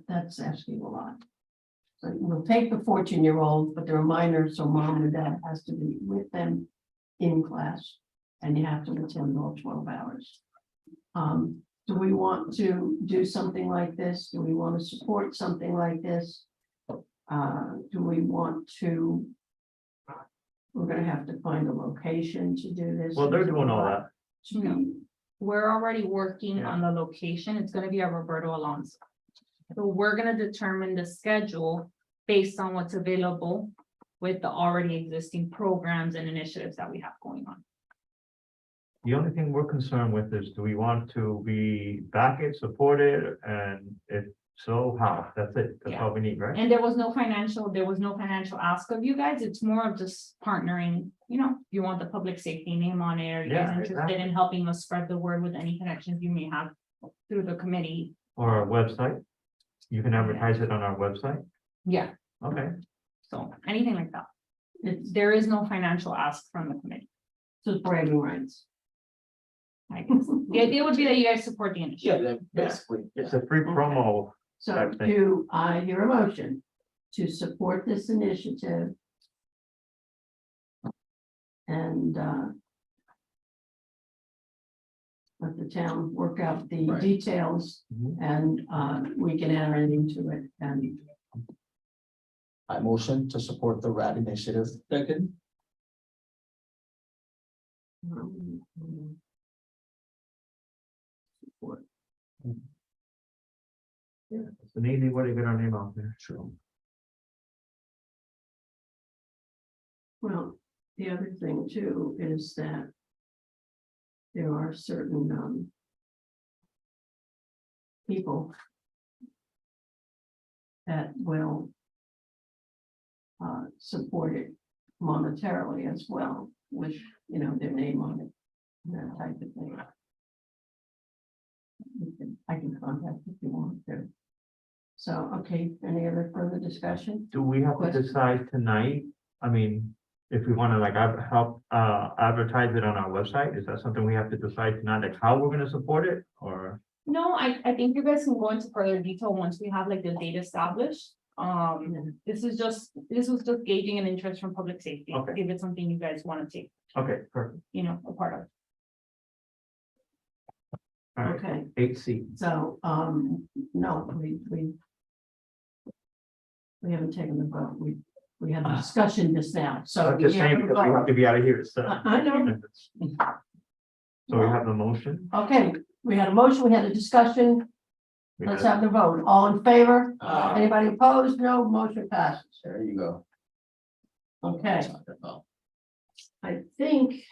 That's asking a lot. So we'll take the 14-year-old, but they're minors, so mom or dad has to be with them in class. And you have to attend all 12 hours. Do we want to do something like this? Do we want to support something like this? Do we want to? We're gonna have to find a location to do this. Well, they're doing all that. To be- We're already working Yeah. on the location. It's gonna be at Roberto Alonso. So we're gonna determine the schedule based on what's available with the already existing programs and initiatives that we have going on. The only thing we're concerned with is, do we want to be back it, support it, and if so, how? That's it. That's all we need, right? And there was no financial ask of you guys. It's more of just partnering, you want the public safety name on it, or you Yeah, guys interested exactly. in helping us spread the word with any connections you may have through the committee. Or our website. You can advertise it on our website. Yeah, Okay, so anything like that. It's There is no financial ask from the committee, just bragging rights. I guess. The idea would be that you guys support the Yeah, initiative. then basically, it's a free promo. So Type thing. do I hear a motion to support this initiative? And let the town work out the Right. details Mhm. and we can enter into it and I motion to support the RAD initiative. Second, support. Yeah, it's an easy way to get our name out there. True. Well, the other thing too is that there are certain people that will support it monetarily as well with, their name on it, that type of thing. I can contact if you want to. So, okay, any other further discussion? Do we have to Question? decide tonight? I mean, if we want to like help advertise it on our website, is that something we have to decide tonight, like how we're gonna support it, or? No, I think you guys can go into further detail once we have like the date established. This was just gauging an interest from public safety. Okay. If it's something you guys want to take, Okay, perfect. a part of. All right, Okay, 8C. so, no, we haven't taken the vote. We had a discussion just now, so. I'm just we have saying to because we vote. have to be out of here, so. I know. So we have the motion. Okay, we had a motion, we had a discussion. We Let's had- have the vote. All in favor? Aye. Anybody opposed? No, motion passes. There you go. Okay, Talk about- I think.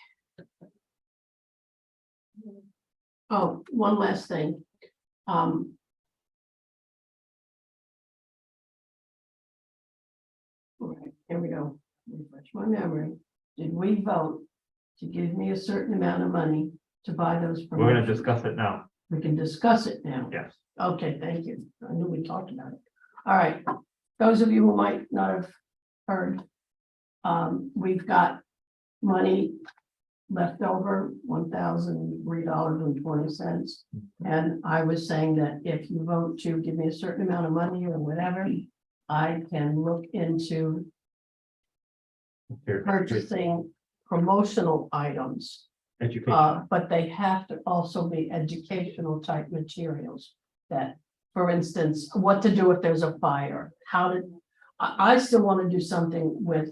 Oh, one last thing. All right, here we go. Refresh my memory. Did we vote to give me a certain amount of money to buy those? We're gonna promotions? discuss it now. We can discuss it now. Yes. Okay, thank you. I knew we talked about it. All right, those of you who might not have heard. We've got money left over, $1,003.20. And I was saying that if you vote to give me a certain amount of money or whatever, I can look into Here, purchasing promotional items. Education. But they have to also be educational type materials that, for instance, what to do if there's a fire, how to, I still want to do something with,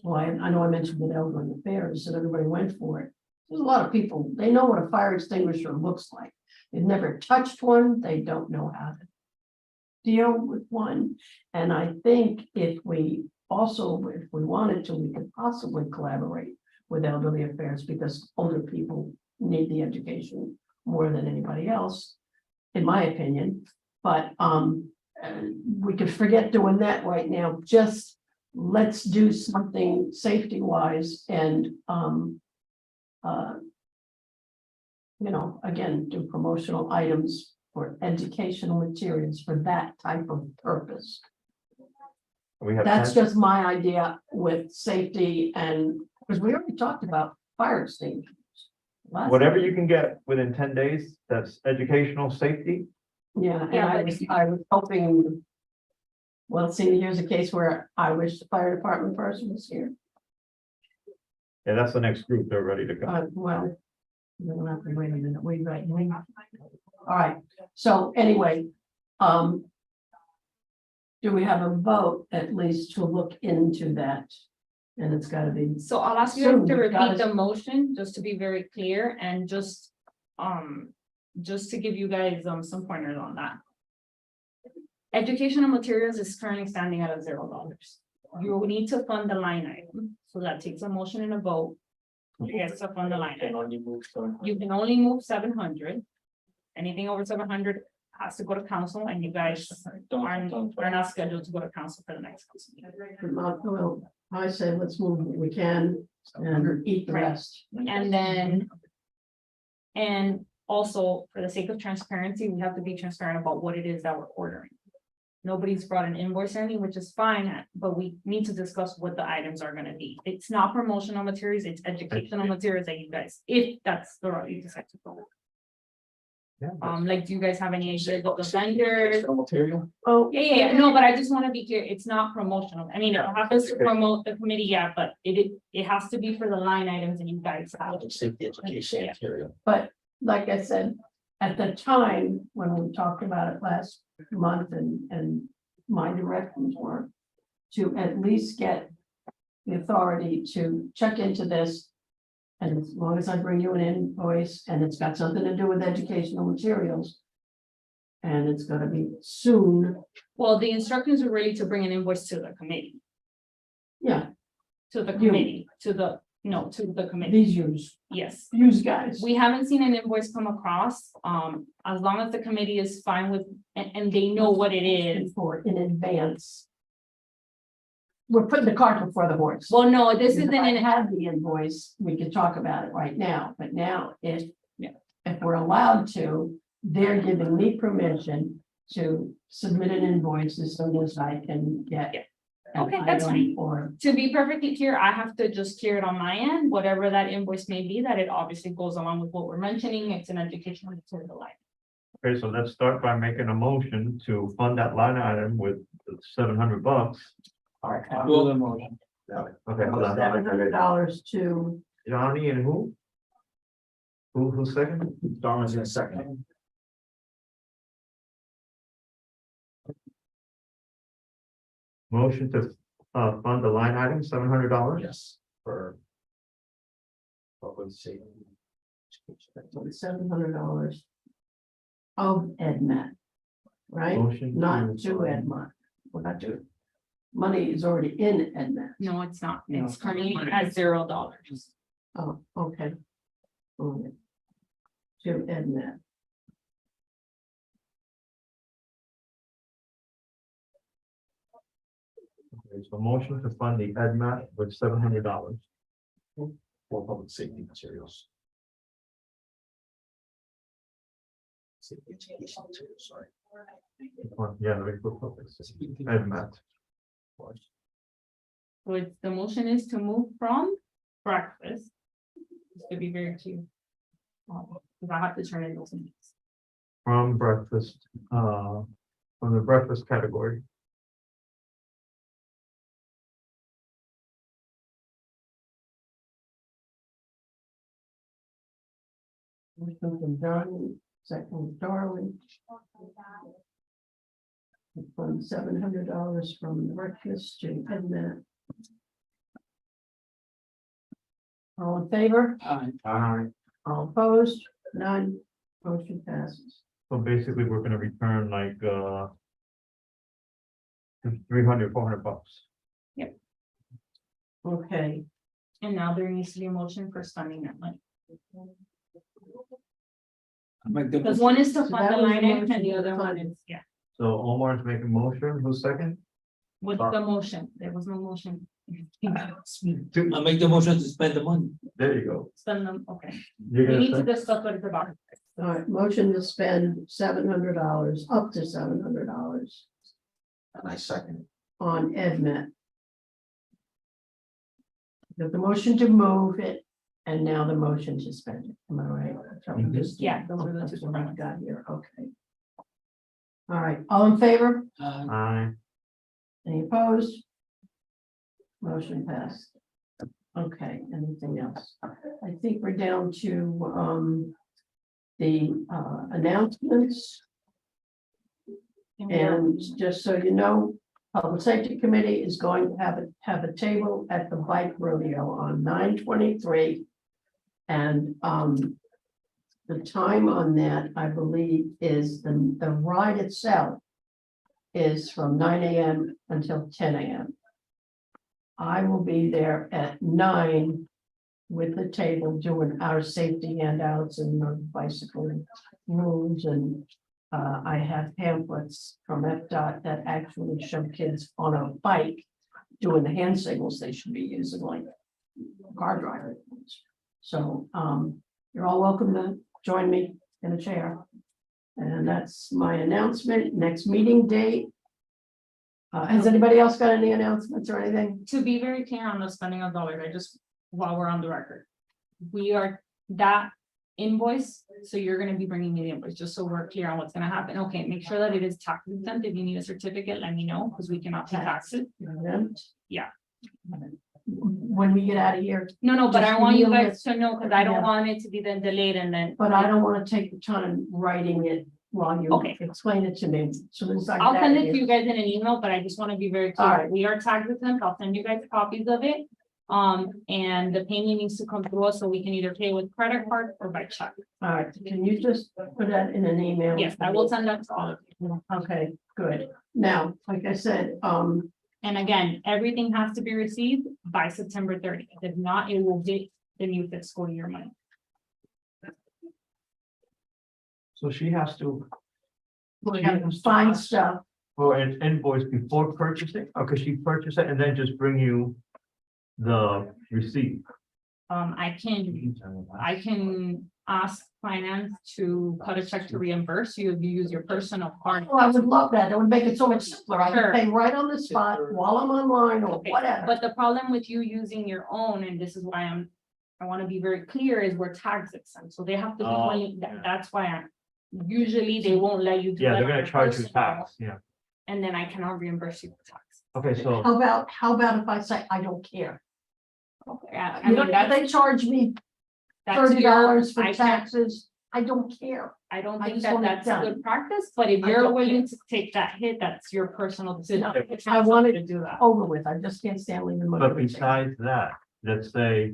well, I know I mentioned it over in the fairs and everybody went for it. There's a lot of people, they know what a fire extinguisher looks like. They've never touched one, they don't know how to deal with one. And I think if we wanted to, we could possibly collaborate with elderly affairs because older people need the education more than anybody else, in my opinion. But we could forget doing that right now. Just let's do something safety wise and again, do promotional items for educational materials for that type of purpose. We have. That's 10 just my idea with safety and, because we already talked about fire extinguishers. whatever you can get within 10 days, that's educational safety. Yeah, and Yeah, I was hoping. Well, see, here's a case where I wish the fire department person was here, Yeah, that's the next group, they're ready to go. well. We don't have to wait a minute, wait, right, wait. All right, so anyway, do we have a vote at least to look into that? And it's gotta be, So I'll ask you Soon, to we've got repeat it. the motion, just to be very clear, and just to give you guys, some pointers on that. Educational materials is currently standing at $0. You will need to fund the line item, so that takes a motion and a vote. Yes, to fund the line Can item. only move some. You can only move 700. Anything over 700 has to go to council, and you guys are not scheduled to go to council for the next council meeting. well, I say let's move what we can and eat the Right. rest. And then. And also, for the sake of transparency, we have to be transparent about what it is that we're ordering. Nobody's brought an invoice or anything, which is fine, but we need to discuss what the items are gonna be. It's not promotional materials, it's educational materials that you guys, if that's the route you decide to go. Yeah, Like, do you guys have any ideas of the vendors? Material. Oh, Yeah, no, but I just wanna be clear, it's not promotional. I mean, it happens to promote the committee, yeah, but it has to be for the line items and you guys have. Safety education Yeah. material. but like I said, at the time, when we talked about it last month and my directions were to at least get the authority to check into this. And as long as I bring you an invoice and it's got something to do with educational materials. And it's gonna be soon, Well, the instructions were really to bring an invoice to the committee, yeah, to the You. committee, to the committee, these yes. use guys. We haven't seen an invoice come across, as long as the committee is fine with, and they know what it is. For in advance. We're putting the cart before the horse. Well, no, this Because isn't if I an, had the invoice, we could talk about it right now, but now if. Yeah. If we're allowed to, they're giving me permission to submit an invoice as soon as I can get. Yeah. an Okay, that's item fine. Or, to be perfectly clear, I have to just clear it on my end, whatever that invoice may be, that it obviously goes along with what we're mentioning, it's an educational material line. Okay, so let's start by making a motion to fund that line item with $700. All right. I'll do the motion. Okay, hold on. $700 to, Johnny and who? Who's second? Darwin's in a second. Motion to fund the line item, $700. Yes, for. Public safety. $700 of EdMat. Right, Motion. not to EdMat, we're not doing. Money is already in EdMat. No, it's not, No. it's currently at $0. Oh, okay. Okay. To EdMat. Okay, so motion to fund the EdMat with $700. For public safety materials. Safety education materials, sorry. Yeah, let me put public safety. EdMat. So it's, the motion is to move from breakfast. Just to be very clear. Because I have to turn in those minutes. From breakfast, from the breakfast category. Motion from Darwin, second from Darwin. From $700 from breakfast to EdMat. All in favor? All opposed? None. Motion passes. So basically, we're gonna return like, $300-400. Okay, And now there needs to be a motion for spending that money. Because one is to So fund that the was line the item and the motion other to one fund. is, yeah, So Omar's making motion, who's second? with the motion, there was no motion. I make the motion to spend the money. There you go. Spend them, okay, You're we gonna need to say, discuss what it's about. all right, motion to spend $700, up to $700 And I second. on EdMat. The motion to move it And now the motion to suspend it, am I right? So I'm just- Yeah, those are the that's two what I've ones. got here, okay. All right, all in favor? Any opposed? Motion passed. Okay, anything else? I think we're down to, the, announcements. And just so you know, Public Safety Committee is going to have a table at the bike rodeo on 9/23. And, the time on that, I believe, is the ride itself is from 9 AM until 10 AM. I will be there at 9 with the table doing our safety handouts and the bicycle rules and I have pamphlets from FDOT that actually show kids on a bike doing the hand signals they should be using like car drivers. So you're all welcome to join me in a chair. And that's my announcement. Next meeting date. Has anybody else got any announcements or anything? To be very clear on the spending of dollars, I just, while we're on the record. We are that invoice, so you're gonna be bringing me the invoice, just so we're clear on what's gonna happen. Okay, make sure that it is tax exempt. If you need a certificate, let me know, because we cannot pay taxes. Yeah. When we get out of here, No, but I Just want you email guys to know, because I Yeah. don't want it to be then delayed and then. but I don't want to take the time writing it while you Okay. explain it to me. So as I I'll get send out it of to you here. guys in an email, but I just want to be very All clear. right. We are tax exempt. I'll send you guys copies of it. And the payment needs to come through us, so we can either pay with credit card or by check. All right, can you just put that in an email? Yes, I will send that to all of you. Okay, good. Now, like I said, And again, everything has to be received by September 30th. If not, it will get the new fiscal year money. So she has to, we have to find stuff. for an invoice before purchasing, or could she purchase it and then just bring you the receipt? I can ask finance to cut a check to reimburse you if you use your personal card. Oh, I would love that. That would make it so much simpler. I Sure. can pay right on the spot while I'm online or Okay, whatever. But the problem with you using your own, and this is why I want to be very clear, is we're tax exempt, so they have to. Oh, yeah. That's why usually they won't let you. do Yeah, that they're on gonna your charge you personal, tax, yeah. And then I cannot reimburse you for tax. Okay, so, How about if I say, I don't care? Okay, I You know, mean, if they charge me that's $30 for I can't- taxes, I don't care. I don't I think just that want it that's done. good practice, but if I you're don't willing to take that hit, that's your personal decision. I want it to do that. over with. I just can't stand leaving money. but on the table. besides that, let's say,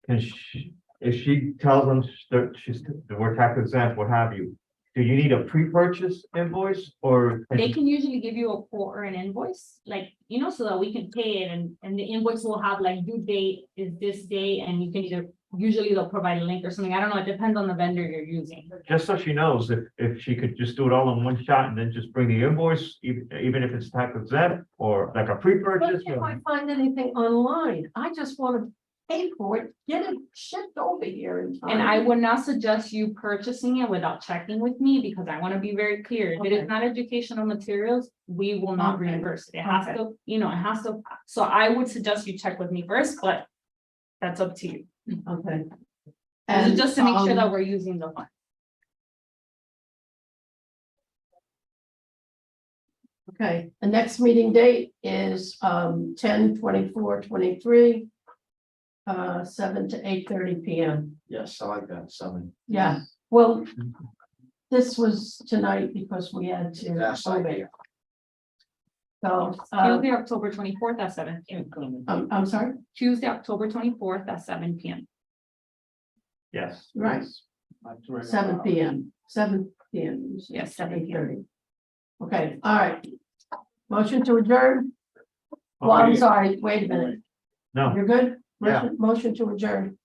can she, if she tells them that she's, that we're tax exempt, what have you, do you need a pre-purchase invoice or? They can usually give you a quote or an invoice, like, so that we can pay it and the invoice will have like due date is this day and you can usually they'll provide a link or something. I don't know. It depends on the vendor you're using. Just so she knows, if she could just do it all in one shot and then just bring the invoice, even if it's tax exempt or like a But pre-purchase. if I find anything online, I just want to pay for it, get it shipped over here in time. And I would not suggest you purchasing it without checking with me because I want to be very clear. If it Okay. is not educational materials, we will not Okay. reimburse it. It has Okay. to, it has to. So I would suggest you check with me first, but that's up to you. Okay. This And is just to make sure that um, we're using the fund. okay, the next meeting date is 10/24/23. 7 to 8:30 PM. Yes, I like that, 7. Yeah, well, this was tonight because we had to. That's move it. idea. So, Tuesday, October 24th at 7 p.m. I'm sorry, Tuesday, October 24th at 7 p.m. Yes. right, 7 PM, 7 PM. Yes, 7 8:30. Okay, all right. Motion to adjourn? Well, I'm Okay. sorry, wait a minute. No, You're good? Yeah. Motion to adjourn.